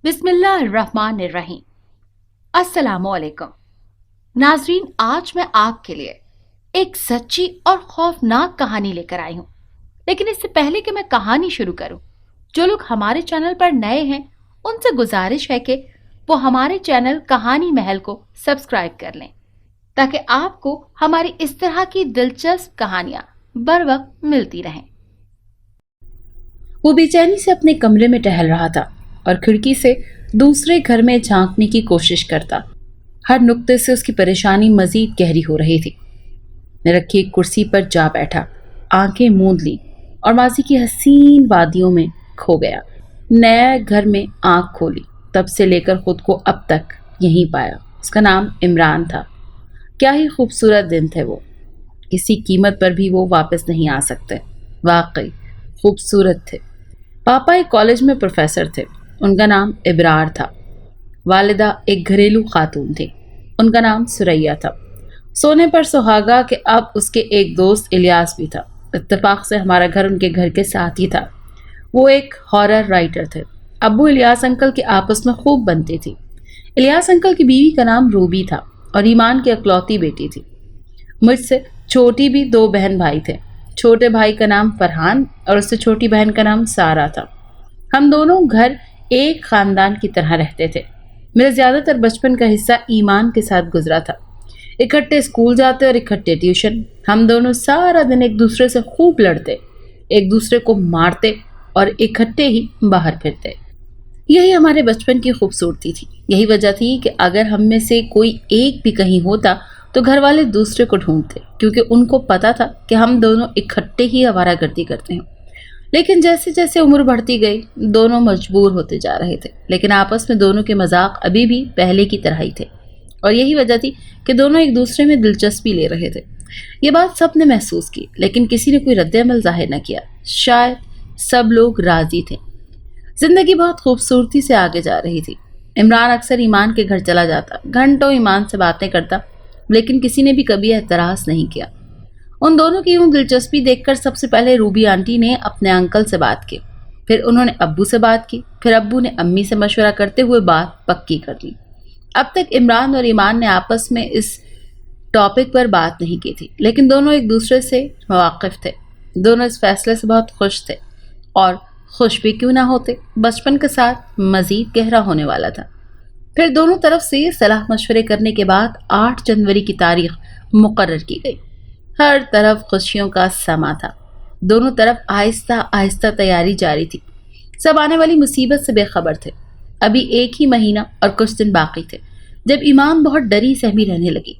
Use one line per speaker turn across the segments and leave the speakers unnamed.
बिस्मिल्लाहिर्रहमानिर्रहीम। अस्सलामुअलैकुम नाजरीन, आज मैं आपके लिए एक सच्ची और खौफनाक कहानी लेकर आई हूँ। लेकिन इससे पहले कि मैं कहानी शुरू करूँ, जो लोग हमारे चैनल पर नए हैं उनसे गुजारिश है कि वो हमारे चैनल कहानी महल को सब्सक्राइब कर लें, ताकि आपको हमारी इस तरह की दिलचस्प कहानियां बर वक्त मिलती रहें।
वो बेचैनी से अपने कमरे में टहल रहा था और खिड़की से दूसरे घर में झांकने की कोशिश करता। हर नुक्ते से उसकी परेशानी मजीद गहरी हो रही थी। मैं रखी एक कुर्सी पर जा बैठा, आंखें मूंद ली और माजी की हसीन वादियों में खो गया। नए घर में आंख खोली, तब से लेकर खुद को अब तक यहीं पाया। उसका नाम इमरान था। क्या ही खूबसूरत दिन थे वो, किसी कीमत पर भी वो वापस नहीं आ सकते। वाकई खूबसूरत थे। पापा एक कॉलेज में प्रोफेसर थे। उनका नाम इबरार था। वालिदा एक घरेलू खातून थी। उनका नाम सुरैया था। सोने पर सुहागा कि अब उसके एक दोस्त इलियास भी था। इत्तेफाक से हमारा घर उनके घर के साथ ही था। वो एक हॉरर राइटर थे। अब्बू इलियास अंकल के आपस में खूब बनती थी। इलियास अंकल की बीवी का नाम रूबी था और ईमान की इकलौती बेटी थी। मुझसे छोटी भी दो बहन भाई थे। छोटे भाई का नाम फरहान और उससे छोटी बहन का नाम सारा था। हम दोनों घर एक खानदान की तरह रहते थे। मेरा ज़्यादातर बचपन का हिस्सा ईमान के साथ गुजरा था। इकट्ठे स्कूल जाते और इकट्ठे ट्यूशन। हम दोनों सारा दिन एक दूसरे से खूब लड़ते, एक दूसरे को मारते और इकट्ठे ही बाहर फिरते। यही हमारे बचपन की खूबसूरती थी। यही वजह थी कि अगर हम में से कोई एक भी कहीं होता तो घर वाले दूसरे को ढूंढते, क्योंकि उनको पता था कि हम दोनों इकट्ठे ही आवारागर्दी करते हैं। लेकिन जैसे जैसे उम्र बढ़ती गई, दोनों मजबूर होते जा रहे थे। लेकिन आपस में दोनों के मजाक अभी भी पहले की तरह ही थे और यही वजह थी कि दोनों एक दूसरे में दिलचस्पी ले रहे थे। ये बात सब ने महसूस की, लेकिन किसी ने कोई रद्द-ए-अमल जाहिर न किया। शायद सब लोग राजी थे। जिंदगी बहुत खूबसूरती से आगे जा रही थी। इमरान अक्सर ईमान के घर चला जाता, घंटों ईमान से बातें करता, लेकिन किसी ने भी कभी एतराज़ नहीं किया। उन दोनों की यूं दिलचस्पी देखकर सबसे पहले रूबी आंटी ने अपने अंकल से बात की, फिर उन्होंने अब्बू से बात की, फिर अब्बू ने अम्मी से मशवरा करते हुए बात पक्की कर ली। अब तक इमरान और ईमान ने आपस में इस टॉपिक पर बात नहीं की थी, लेकिन दोनों एक दूसरे से वाकिफ थे। दोनों इस फैसले से बहुत खुश थे और खुश भी क्यों ना होते, बचपन के साथ मजीद गहरा होने वाला था। फिर दोनों तरफ से सलाह मशवरे करने के बाद 8 जनवरी की तारीख मुकर्रर की गई। हर तरफ खुशियों का समा था। दोनों तरफ आहिस्ता आहिस्ता तैयारी जारी थी। सब आने वाली मुसीबत से बेखबर थे। अभी एक ही महीना और कुछ दिन बाकी थे जब ईमान बहुत डरी सहमी रहने लगी।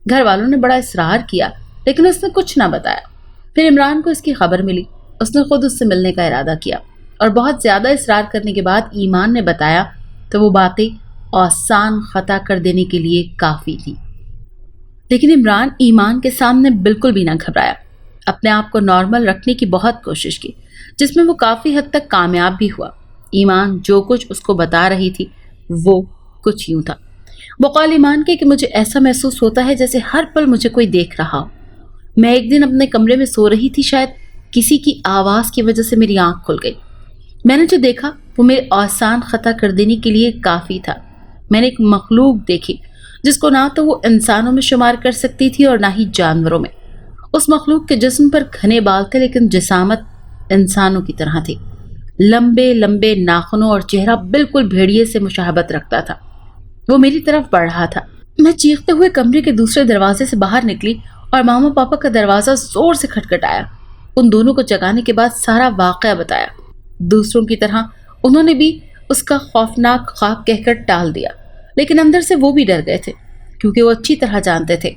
घर वालों ने बड़ा इसरार किया, लेकिन उसने कुछ ना बताया। फिर इमरान को इसकी खबर मिली। उसने खुद उससे मिलने का इरादा किया और बहुत ज़्यादा इसरार करने के बाद ईमान ने बताया तो वो बातें आसान खता कर देने के लिए काफ़ी थी। लेकिन इमरान ईमान के सामने बिल्कुल भी ना घबराया। अपने आप को नॉर्मल रखने की बहुत कोशिश की, जिसमें वो काफ़ी हद तक कामयाब भी हुआ। ईमान जो कुछ उसको बता रही थी वो कुछ यूं था। बकौल ईमान के कि मुझे ऐसा महसूस होता है जैसे हर पल मुझे कोई देख रहा हो। मैं एक दिन अपने कमरे में सो रही थी, शायद किसी की आवाज़ की वजह से मेरी आँख खुल गई। मैंने जो देखा वो मेरे आसान खता कर देने के लिए काफ़ी था। मैंने एक मखलूक देखी जिसको ना तो वो इंसानों में शुमार कर सकती थी और ना ही जानवरों में। उस मखलूक के जिस्म पर घने बाल थे, लेकिन जिसामत इंसानों की तरह थी। लंबे लंबे नाखूनों और चेहरा बिल्कुल भेड़िए से मुशाहबत रखता था। वो मेरी तरफ बढ़ रहा था। मैं चीखते हुए कमरे के दूसरे दरवाजे से बाहर निकली और मामा पापा का दरवाज़ा जोर से खटखटाया। उन दोनों को जगाने के बाद सारा वाक़या बताया। दूसरों की तरह उन्होंने भी उसका खौफनाक ख्वाब कहकर टाल दिया, लेकिन अंदर से वो भी डर गए थे, क्योंकि वो अच्छी तरह जानते थे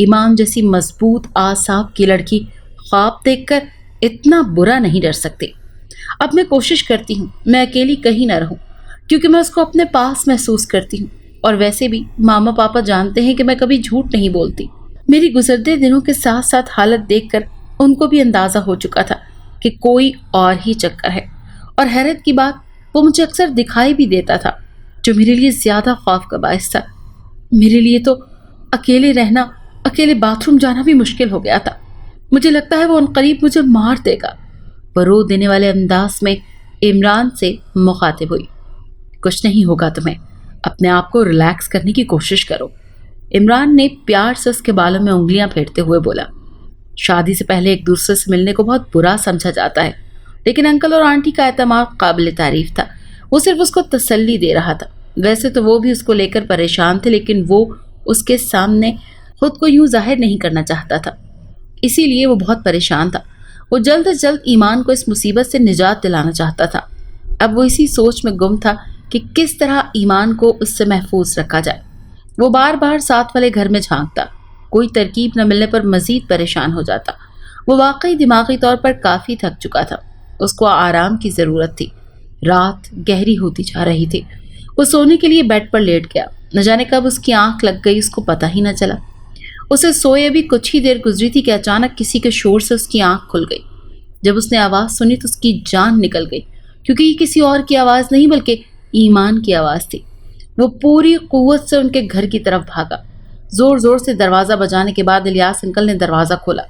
ईमान जैसी मजबूत आसाब की लड़की ख्वाब देखकर इतना बुरा नहीं डर सकती। अब मैं कोशिश करती हूँ मैं अकेली कहीं ना रहूँ, क्योंकि मैं उसको अपने पास महसूस करती हूँ। और वैसे भी मामा पापा जानते हैं कि मैं कभी झूठ नहीं बोलती। मेरी गुजरते दिनों के साथ साथ हालत देखकर उनको भी अंदाज़ा हो चुका था कि कोई और ही चक्कर है। और हैरत की बात, वो मुझे अक्सर दिखाई भी देता था, जो मेरे लिए ज़्यादा खौफ का बायस था। मेरे लिए तो अकेले रहना, अकेले बाथरूम जाना भी मुश्किल हो गया था। मुझे लगता है वो अनकरीब मुझे मार देगा। वो रो देने वाले अंदाज में इमरान से मुखातिब हुई। کچھ نہیں ہوگا تمہیں، اپنے آپ کو ریلیکس کرنے کی کوشش کرو، عمران نے پیار سے اس کے بالوں میں انگلیاں پھیرتے ہوئے بولا۔ شادی سے پہلے ایک دوسرے سے ملنے کو بہت برا سمجھا جاتا ہے، لیکن انکل اور آنٹی کا اعتماد قابل تعریف تھا۔ وہ صرف اس کو تسلی دے رہا تھا۔ ویسے تو وہ بھی اس کو لے کر پریشان تھے، لیکن وہ اس کے سامنے خود کو یوں ظاہر نہیں کرنا چاہتا تھا، اسی لیے وہ بہت پریشان تھا۔ وہ جلد از جلد ایمان کو اس مصیبت سے نجات دلانا چاہتا تھا۔ اب وہ اسی سوچ میں گم تھا کہ کس طرح ایمان کو اس سے محفوظ رکھا جائے۔ وہ بار بار ساتھ والے گھر میں جھانکتا، کوئی ترکیب نہ ملنے پر مزید پریشان ہو جاتا۔ وہ واقعی دماغی طور پر کافی تھک چکا تھا، اس کو آرام کی ضرورت تھی۔ رات گہری ہوتی جا رہی تھی۔ وہ سونے کے لیے بیڈ پر لیٹ گیا، نہ جانے کب اس کی آنکھ لگ گئی اس کو پتہ ہی نہ چلا۔ اسے سوئے بھی کچھ ہی دیر گزری تھی کہ اچانک کسی کے شور سے اس کی آنکھ کھل گئی۔ جب اس نے آواز سنی تو اس کی جان نکل گئی، کیونکہ یہ کسی اور کی آواز نہیں بلکہ ایمان کی آواز تھی۔ وہ پوری قوت سے ان کے گھر کی طرف بھاگا۔ زور زور سے دروازہ بجانے کے بعد الیاس انکل نے دروازہ کھولا۔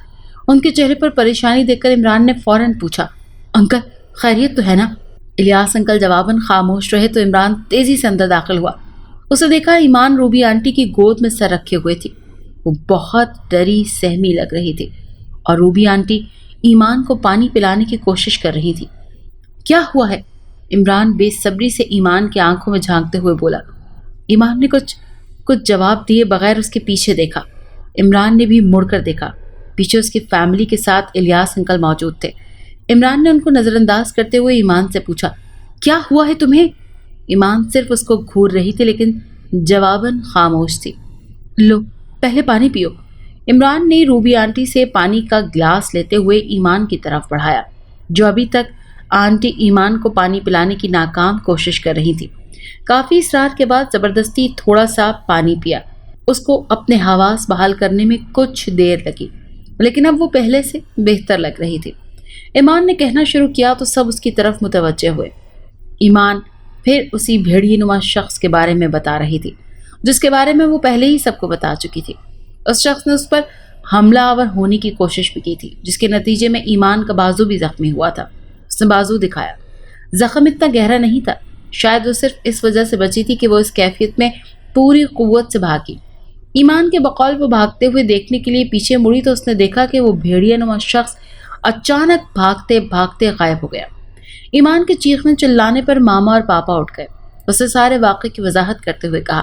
ان کے چہرے پر پریشانی دیکھ کر عمران نے فوراً پوچھا، انکل خیریت تو ہے نا؟ الیاس انکل جواباً خاموش رہے تو عمران تیزی سے اندر داخل ہوا۔ اسے دیکھا ایمان روبی آنٹی کی گود میں سر رکھے ہوئے تھی۔ وہ بہت ڈری سہمی لگ رہی تھی اور روبی آنٹی ایمان کو پانی پلانے کی کوشش کر رہی تھی۔ کیا ہوا ہے؟ عمران بے صبری سے ایمان کی آنکھوں میں جھانکتے ہوئے بولا۔ ایمان نے کچھ جواب دیے بغیر اس کے پیچھے دیکھا۔ عمران نے بھی مڑ کر دیکھا۔ پیچھے اس کی فیملی کے ساتھ الیاس انکل موجود تھے۔ عمران نے ان کو نظر انداز کرتے ہوئے ایمان سے پوچھا، کیا ہوا ہے تمہیں؟ ایمان صرف اس کو گھور رہی تھی لیکن جواباً خاموش تھی۔ لو پہلے پانی پیو۔ عمران نے روبی آنٹی سے پانی کا گلاس لیتے ہوئے ایمان کی طرف بڑھایا، جو ابھی تک آنٹی ایمان کو پانی پلانے کی ناکام کوشش کر رہی تھی۔ کافی اصرار کے بعد زبردستی تھوڑا سا پانی پیا۔ اس کو اپنے حواس بحال کرنے میں کچھ دیر لگی، لیکن اب وہ پہلے سے بہتر لگ رہی تھی۔ ایمان نے کہنا شروع کیا تو سب اس کی طرف متوجہ ہوئے۔ ایمان پھر اسی بھیڑیے نما شخص کے بارے میں بتا رہی تھی جس کے بارے میں وہ پہلے ہی سب کو بتا چکی تھی۔ اس شخص نے اس پر حملہ آور ہونے کی کوشش بھی کی تھی، جس کے نتیجے میں ایمان کا بازو بھی زخمی ہوا تھا۔ اس نے بازو دکھایا۔ زخم اتنا گہرا نہیں تھا، شاید وہ صرف اس وجہ سے بچی تھی کہ وہ اس کیفیت میں پوری قوت سے بھاگی۔ ایمان کے بقول وہ بھاگتے ہوئے دیکھنے کے لیے پیچھے مڑی تو اس نے دیکھا کہ وہ بھیڑیا نما شخص اچانک بھاگتے بھاگتے غائب ہو گیا۔ ایمان کے چیخنے چلانے پر ماما اور پاپا اٹھ گئے۔ اسے سارے واقعے کی وضاحت کرتے ہوئے کہا،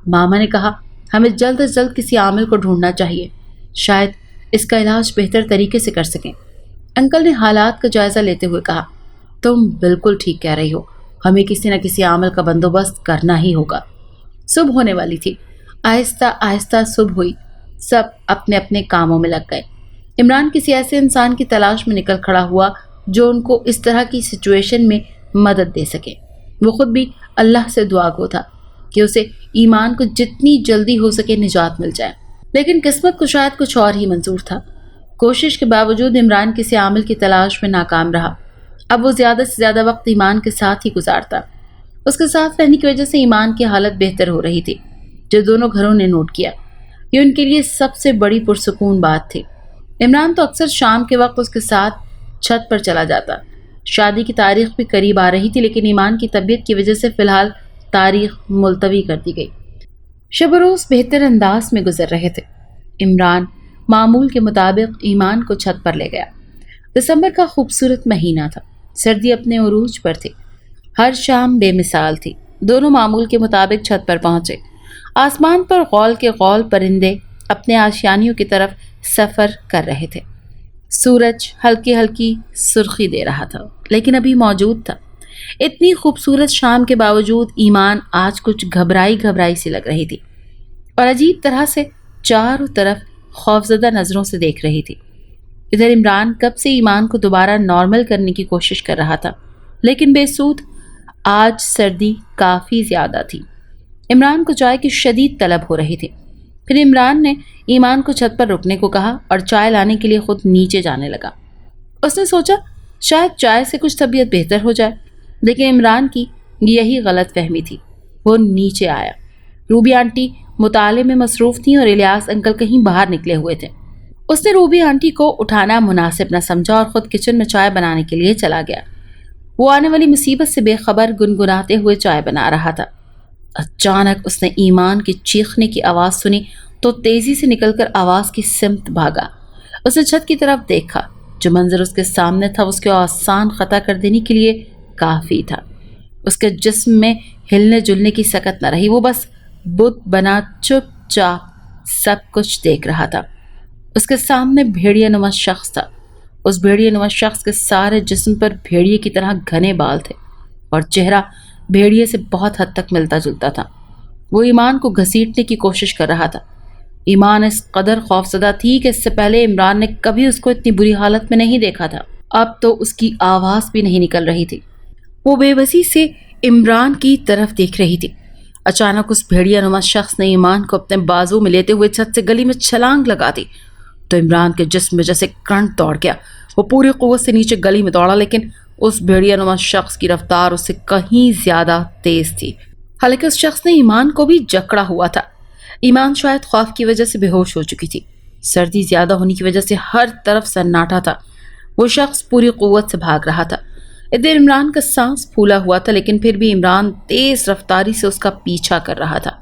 ماما نے کہا ہمیں جلد از جلد کسی عامل کو ڈھونڈنا چاہیے، شاید اس کا علاج بہتر طریقے سے کر سکیں۔ انکل نے حالات کا جائزہ لیتے ہوئے کہا، تم بالکل ٹھیک کہہ رہی ہو، ہمیں کسی نہ کسی عامل کا بندوبست کرنا ہی ہوگا۔ صبح ہونے والی تھی۔ آہستہ آہستہ صبح ہوئی۔ سب اپنے اپنے کاموں میں لگ گئے۔ عمران کسی ایسے انسان کی تلاش میں نکل کھڑا ہوا جو ان کو اس طرح کی سچویشن میں مدد دے سکے۔ وہ خود بھی اللہ سے دعا گو تھا کہ اسے ایمان کو جتنی جلدی ہو سکے نجات مل جائے، لیکن قسمت کو شاید کچھ اور ہی منظور تھا۔ کوشش کے باوجود عمران کسی عامل کی تلاش میں ناکام رہا۔ اب وہ زیادہ سے زیادہ وقت ایمان کے ساتھ ہی گزارتا۔ اس کے ساتھ رہنے کی وجہ سے ایمان کی حالت بہتر ہو رہی تھی، جو دونوں گھروں نے نوٹ کیا۔ یہ ان کے لیے سب سے بڑی پرسکون بات تھی۔ عمران تو اکثر شام کے وقت اس کے ساتھ چھت پر چلا جاتا۔ شادی کی تاریخ بھی قریب آ رہی تھی، لیکن ایمان کی طبیعت کی وجہ سے فی الحال تاریخ ملتوی کر دی گئی۔ شب و روز بہتر انداز میں گزر رہے تھے۔ عمران معمول کے مطابق ایمان کو چھت پر لے گیا۔ دسمبر کا خوبصورت مہینہ تھا۔ سردی اپنے عروج پر تھی۔ ہر شام بے مثال تھی۔ دونوں معمول کے مطابق چھت پر پہنچے۔ آسمان پر غول کے غول پرندے اپنے آشیانیوں کی طرف سفر کر رہے تھے۔ سورج ہلکی ہلکی سرخی دے رہا تھا، لیکن ابھی موجود تھا۔ اتنی خوبصورت شام کے باوجود ایمان آج کچھ گھبرائی سی لگ رہی تھی اور عجیب طرح سے چاروں طرف خوفزدہ نظروں سے دیکھ رہی تھی۔ ادھر عمران کب سے ایمان کو دوبارہ نارمل کرنے کی کوشش کر رہا تھا، لیکن بے سود۔ آج سردی کافی زیادہ تھی۔ عمران کو چائے کی شدید طلب ہو رہی تھی۔ پھر عمران نے ایمان کو چھت پر رکنے کو کہا اور چائے لانے کے لیے خود نیچے جانے لگا۔ اس نے سوچا شاید چائے سے کچھ طبیعت بہتر ہو جائے، لیکن عمران کی یہی غلط فہمی تھی۔ وہ نیچے آیا۔ روبی آنٹی مطالعے میں مصروف تھیں اور الیاس انکل کہیں باہر نکلے ہوئے تھے۔ اس نے روبی آنٹی کو اٹھانا مناسب نہ سمجھا اور خود کچن میں چائے بنانے کے لیے چلا گیا۔ वो आने वाली मुसीबत से बेखबर गुनगुनाते हुए चाय बना रहा था। अचानक उसने ईमान की चीखने की आवाज सुनी तो तेजी से निकलकर आवाज की सिमत भागा। उसने छत की तरफ देखा। जो मंजर उसके सामने था उसको आसान खता कर देने के लिए काफी था। उसके जिस्म में हिलने जुलने की सकत न रही। वो बस बुत बना चुपचाप सब कुछ देख रहा था। उसके सामने भेड़िया नुमा शख्स था। उस भेड़िया नुमा शख्स के सारे जिस्म पर भेड़िए की तरह घने बाल थे और चेहरा भेड़िए से बहुत हद तक मिलता जुलता था। वो ईमान को घसीटने की कोशिश कर रहा था। ईमान इस कदर खौफजदा थी कि इससे पहले इमरान ने कभी उसको इतनी बुरी हालत में नहीं देखा था। अब तो उसकी आवाज भी नहीं निकल रही थी। वो बेबसी से इमरान की तरफ देख रही थी। अचानक उस भेड़िया नुमा शख्स ने ईमान को अपने बाजू में लेते हुए छत से गली में छलांग लगा दी तो इमरान के जिस्म में जैसे करंट दौड़ गया। वो पूरी कुव्वत से नीचे गली में दौड़ा, लेकिन उस भेड़िया नुमा शख्स की रफ्तार उससे कहीं ज्यादा तेज थी। हालांकि उस शख्स ने ईमान को भी जकड़ा हुआ था। ईमान शायद खौफ की वजह से बेहोश हो चुकी थी। सर्दी ज्यादा होने की वजह से हर तरफ सन्नाटा था। वो शख्स पूरी कुव्वत से भाग रहा था। इधर इमरान का सांस फूला हुआ था, लेकिन फिर भी इमरान तेज रफ्तारी से उसका पीछा कर रहा था।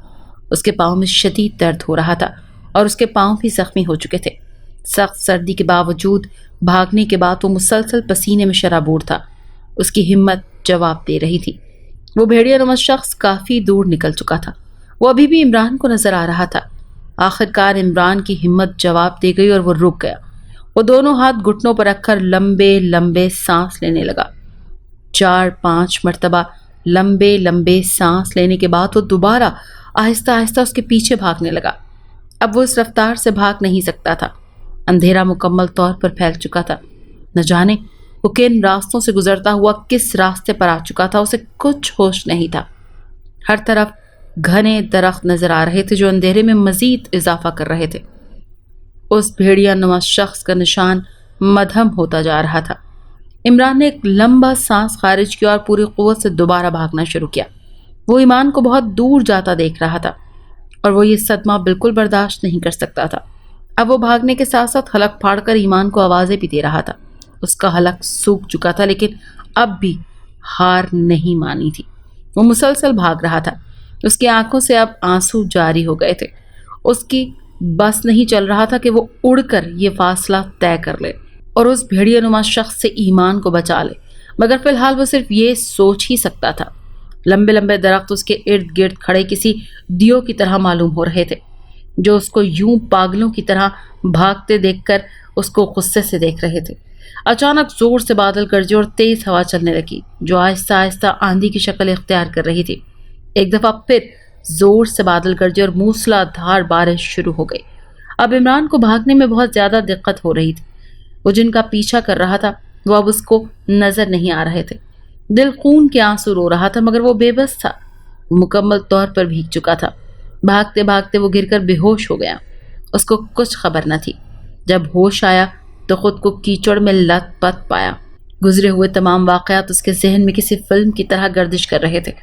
उसके पाँव में शदीद दर्द हो रहा था और उसके पाँव भी जख्मी हो चुके थे। सख्त सर्दी के बावजूद भागने के बाद वो मुसलसल पसीने में शराबूर था। उसकी हिम्मत जवाब दे रही थी। वो भेड़िया नुमा शख्स काफी दूर निकल चुका था। वो अभी भी इमरान को नजर आ रहा था। आखिरकार इमरान की हिम्मत जवाब दे गई और वो रुक गया। वो दोनों हाथ घुटनों पर रखकर लंबे लंबे सांस लेने लगा। 4-5 मरतबा लंबे लंबे सांस लेने के बाद वो दोबारा आहिस्ता आहिस्ता उसके पीछे भागने लगा। अब वो इस रफ्तार से भाग नहीं सकता था। अंधेरा मुकम्मल तौर पर फैल चुका था। न जाने वो किन रास्तों से गुजरता हुआ किस रास्ते पर आ चुका था, उसे कुछ होश नहीं था। हर तरफ घने दरख्त नजर आ रहे थे जो अंधेरे में मजीद इजाफा कर रहे थे। उस भेड़िया नुमा शख्स का निशान मध्यम होता जा रहा था। इमरान ने एक लंबा सांस खारिज किया और पूरी कुव्वत से दोबारा भागना शुरू किया। वो ईमान को बहुत दूर जाता देख रहा था और वो ये सदमा बिल्कुल बर्दाश्त नहीं कर सकता था। अब वो भागने के साथ साथ हलक फाड़कर ईमान को आवाजें भी दे रहा था। उसका हलक सूख चुका था, लेकिन अब भी हार नहीं मानी थी। वो मुसलसल भाग रहा था। उसकी आंखों से अब आंसू जारी हो गए थे। उसकी बस नहीं चल रहा था कि वो उड़कर ये फासला तय कर ले और उस भेड़िया नुमा शख्स से ईमान को बचा ले, मगर फिलहाल वो सिर्फ ये सोच ही सकता था। लंबे लंबे दरख्त उसके इर्द गिर्द खड़े किसी दियों की तरह मालूम हो रहे थे, जो उसको यूं पागलों की तरह भागते देखकर उसको गुस्से से देख रहे थे। अचानक जोर से बादल गरजे और तेज हवा चलने लगी, जो आहिस्ता आहिस्ता आंधी की शक्ल इख्तियार कर रही थी। एक दफा फिर जोर से बादल गरजे और मूसलाधार बारिश शुरू हो गई। अब इमरान को भागने में बहुत ज्यादा दिक्कत हो रही थी। वो जिनका पीछा कर रहा था वो अब उसको नजर नहीं आ रहे थे। दिल खून के आंसू रो रहा था, मगर वो बेबस था। वो मुकम्मल तौर पर भीग चुका था। भागते भागते वो गिरकर बेहोश हो गया। उसको कुछ खबर न थी। जब होश आया तो खुद को कीचड़ में लथपथ पाया। गुजरे हुए तमाम वाकयात उसके जहन में किसी फिल्म की तरह गर्दिश कर रहे थे।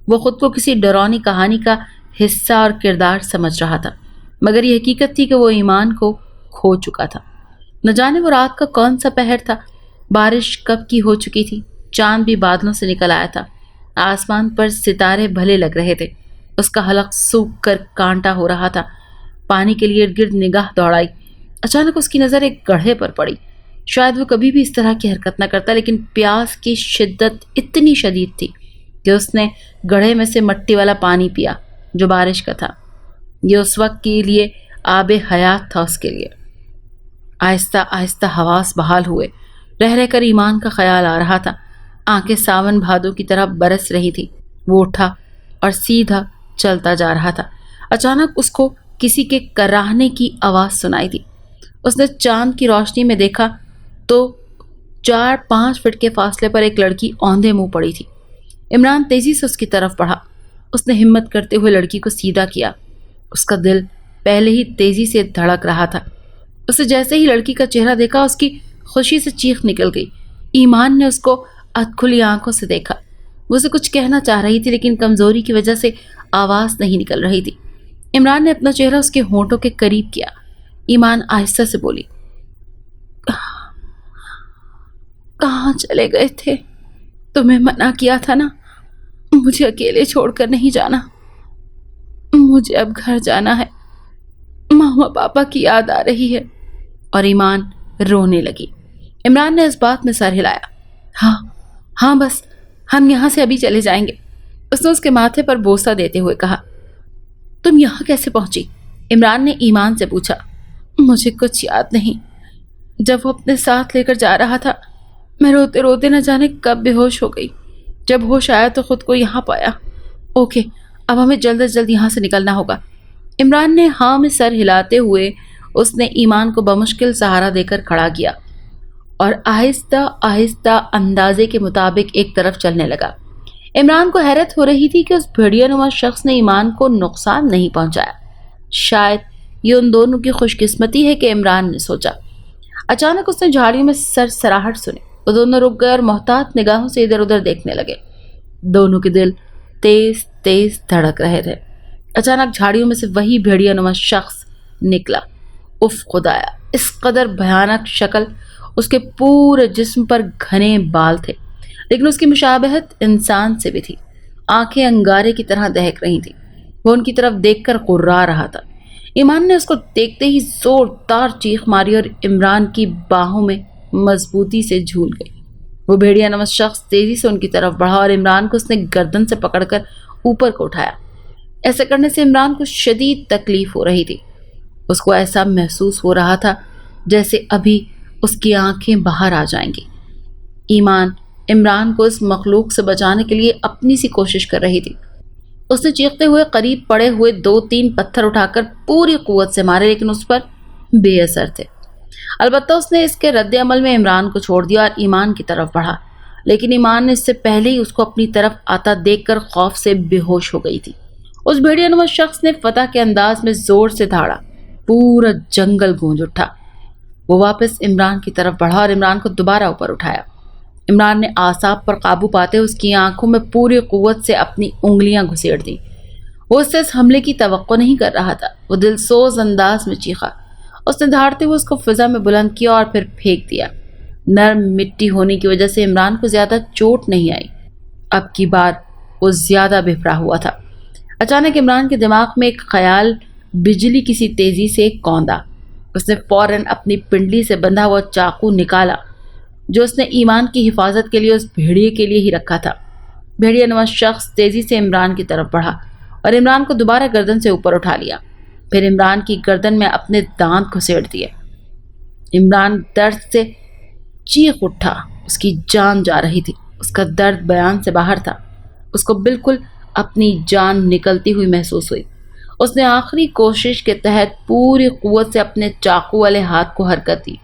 वो खुद को किसी डरावनी कहानी का हिस्सा और किरदार समझ रहा था, मगर ये हकीकत थी कि वो ईमान को खो चुका था। न जाने वो रात का कौन सा पहर था। बारिश कब की हो चुकी थी। चांद भी बादलों से निकल आया था। आसमान पर सितारे भले लग रहे थे। उसका हलक सूख कर कांटा हो रहा था। पानी के लिए इर्द गिर्द निगाह दौड़ाई। अचानक उसकी नज़र एक गड्ढे पर पड़ी। शायद वो कभी भी इस तरह की हरकत न करता, लेकिन प्यास की शिद्दत इतनी शदीद थी कि उसने गड्ढे में से मिट्टी वाला पानी पिया जो बारिश का था। ये उस वक्त के लिए आबे हयात था उसके लिए। आहिस्ता आहिस्ता हवास बहाल हुए। रह रहकर ईमान का ख्याल आ रहा था। आंखें सावन भादों की तरह बरस रही थी। वो उठा और सीधा चलता जा रहा था। अचानक उसको किसी के कराहने की आवाज़ सुनाई दी। उसने चांद की रोशनी में देखा तो 4-5 फीट के फासले पर एक लड़की औंधे मुंह पड़ी थी। इमरान तेजी से उसकी तरफ बढ़ा। उसने हिम्मत करते हुए लड़की को सीधा किया। उसका दिल पहले ही तेजी से धड़क रहा था। उसे जैसे ही लड़की का चेहरा देखा उसकी खुशी से चीख निकल गई। ईमान ने उसको अधखुली आंखों से देखा। वो उसे कुछ कहना चाह रही थी, लेकिन कमजोरी की वजह से आवाज नहीं निकल रही थी। इमरान ने अपना चेहरा उसके होंठों के करीब किया। ईमान आहिस्ता से बोली, कहाँ चले गए थे तुम्हें मना किया था ना, मुझे अकेले छोड़कर नहीं जाना। मुझे अब घर जाना है, मामा पापा की याद आ रही है। और ईमान रोने लगी। इमरान ने इस बात में सर हिलाया। हाँ हाँ, बस हम यहाँ से अभी चले जाएंगे, उसने उसके माथे पर बोसा देते हुए कहा। तुम यहाँ कैसे पहुंची? इमरान ने ईमान से पूछा। मुझे कुछ याद नहीं। जब वो अपने साथ लेकर जा रहा था, मैं रोते रोते न जाने कब बेहोश हो गई। जब होश आया तो खुद को यहाँ पाया। ओके, अब हमें जल्द से जल्द यहाँ से निकलना होगा। इमरान ने हाँ में सर हिलाते हुए उसने ईमान को बमुश्किल सहारा देकर खड़ा किया और आहिस्ता आहिस्ता अंदाजे के मुताबिक एक तरफ चलने लगा। इमरान को हैरत हो रही थी कि उस भेड़ियानुमा शख्स ने ईमान को नुकसान नहीं पहुंचाया। शायद ये उन दोनों की खुशकिस्मती है कि इमरान ने सोचा। अचानक उसने झाड़ियों में सरसराहट सुनी। वो दोनों रुक गए और मोहतात निगाहों से इधर उधर देखने लगे। दोनों के दिल तेज तेज धड़क रहे थे। अचानक झाड़ियों में से वही भेड़ियानुमा शख्स निकला। उफ खुदाया, इस कदर भयानक शक्ल! उसके पूरे जिस्म पर घने बाल थे, लेकिन उसकी मुशाबहत इंसान से भी थी। आंखें अंगारे की तरह दहक रही थी। वो उनकी तरफ देखकर कुर्रा रहा था। ईमान ने उसको देखते ही जोरदार चीख मारी और इमरान की बाहों में मजबूती से झूल गई। वो भेड़ियानुमा शख्स तेजी से उनकी तरफ बढ़ा और इमरान को उसने गर्दन से पकड़कर ऊपर को उठाया। ऐसा करने से इमरान को शदीद तकलीफ हो रही थी। उसको ऐसा महसूस हो रहा था जैसे अभी उसकी आंखें बाहर आ जाएंगी। ईमान इमरान को इस मखलूक से बचाने के लिए अपनी सी कोशिश कर रही थी। उसने चीखते हुए करीब पड़े हुए 2-3 पत्थर उठाकर पूरी कुव्वत से मारे, लेकिन उस पर बेअसर थे। अलबत्ता उसने इसके रद्द अमल में इमरान को छोड़ दिया और ईमान की तरफ बढ़ा, लेकिन ईमान ने इससे पहले ही उसको अपनी तरफ आता देखकर खौफ से बेहोश हो गई थी। उस भेड़ियानुमा शख्स ने फतह के अंदाज में जोर से धाड़ा। पूरा जंगल गूंज उठा। वो वापस इमरान की तरफ बढ़ा और इमरान को दोबारा ऊपर उठाया। इमरान ने आसाब पर काबू पाते उसकी आंखों में पूरी कुव्वत से अपनी उंगलियां घुसेड़ दी। वो उससे इस हमले की तवक्को नहीं कर रहा था। वो दिलसोज अंदाज में चीखा। उसने धाड़ते हुए उसको फिजा में बुलंद किया और फिर फेंक दिया। नरम मिट्टी होने की वजह से इमरान को ज्यादा चोट नहीं आई। अब की बार वो ज्यादा बिफरा हुआ था। अचानक इमरान के दिमाग में एक ख्याल बिजली किसी तेजी से कौंधा। उसने फौरन अपनी पिंडली से बंधा हुआ चाकू निकाला जो उसने ईमान की हिफाजत के लिए उस भेड़िए के लिए ही रखा था। भेड़ियानुमा शख्स तेजी से इमरान की तरफ बढ़ा और इमरान को दोबारा गर्दन से ऊपर उठा लिया। फिर इमरान की गर्दन में अपने दांत घुसेड़ दिए। इमरान दर्द से चीख उठा। उसकी जान जा रही थी। उसका दर्द बयान से बाहर था। उसको बिल्कुल अपनी जान निकलती हुई महसूस हुई। उसने आखिरी कोशिश के तहत पूरी कुव्वत से अपने चाकू वाले हाथ को हरकत दी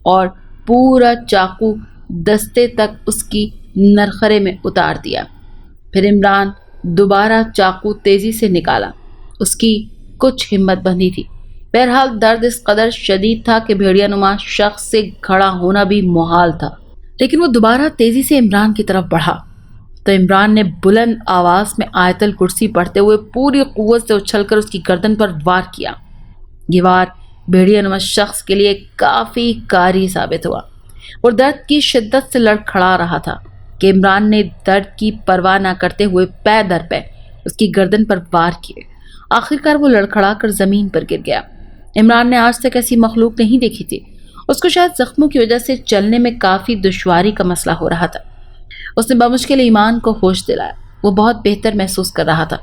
और पूरा चाकू दस्ते तक उसकी नरखरे में उतार दिया। फिर इमरान दोबारा चाकू तेजी से निकाला। उसकी कुछ हिम्मत बंधी थी। बहरहाल दर्द इस कदर शदीद था कि भेड़ियानुमा शख्स से खड़ा होना भी मुहाल था। लेकिन वो दोबारा तेजी से इमरान की तरफ बढ़ा तो इमरान ने बुलंद आवाज में आयतल कुर्सी पढ़ते हुए पूरी कुव्वत से उछलकर उसकी गर्दन पर वार किया। ये वार भेड़ियानुमा शख्स के लिए काफी कारी साबित हुआ। वो दर्द की शिद्दत से लड़खड़ा रहा था कि इमरान ने दर्द की परवाह न करते हुए पै दर पै उसकी गर्दन पर वार किए। आखिरकार वो लड़खड़ा कर जमीन पर गिर गया। इमरान ने आज तक ऐसी मखलूक नहीं देखी थी। उसको शायद जख्मों की वजह से चलने में काफी दुश्वारी का मसला हो रहा था। उसने बमुश्किल ईमान को होश दिलाया। वो बहुत बेहतर महसूस कर रहा था।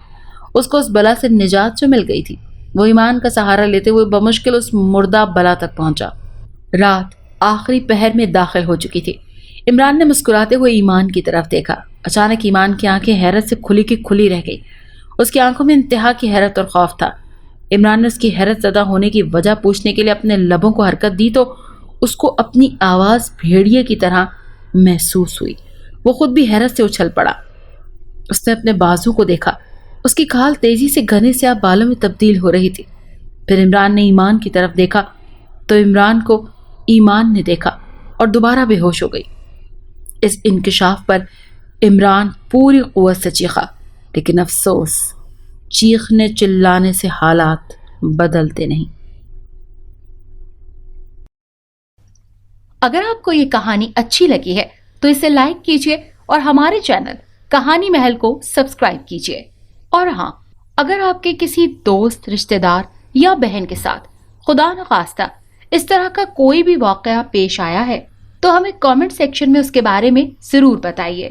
उसको उस बला से निजात जो मिल गई थी। वो ईमान का सहारा लेते हुए बमुश्किल उस मुर्दा बला तक पहुंचा। रात आखिरी पहर में दाखिल हो चुकी थी। इमरान ने मुस्कुराते हुए ईमान की तरफ देखा। अचानक ईमान की आंखें हैरत से खुली की खुली रह गई। उसकी आंखों में इंतहा की हैरत और खौफ था। इमरान ने उसकी हैरत ज़दा होने की वजह पूछने के लिए अपने लबों को हरकत दी तो उसको अपनी आवाज़ भेड़िए की तरह महसूस हुई। वो खुद भी हैरत से उछल पड़ा। उसने अपने बाजू को देखा। उसकी खाल तेजी से घने स्याह बालों में तब्दील हो रही थी। फिर इमरान ने ईमान की तरफ देखा तो इमरान को ईमान ने देखा और दोबारा बेहोश हो गई। इस इंकिशाफ पर इमरान पूरी कुव्वत से चीखा, लेकिन अफसोस चीखने चिल्लाने से हालात बदलते नहीं।
अगर आपको ये कहानी अच्छी लगी है तो इसे लाइक कीजिए اور ہمارے چینل کہانی محل کو سبسکرائب کیجیے۔ اور ہاں، اگر آپ کے کسی دوست، رشتہ دار یا بہن کے ساتھ خدا نخواستہ اس طرح کا کوئی بھی واقعہ پیش آیا ہے تو ہمیں کامنٹ سیکشن میں اس کے بارے میں ضرور بتائیے۔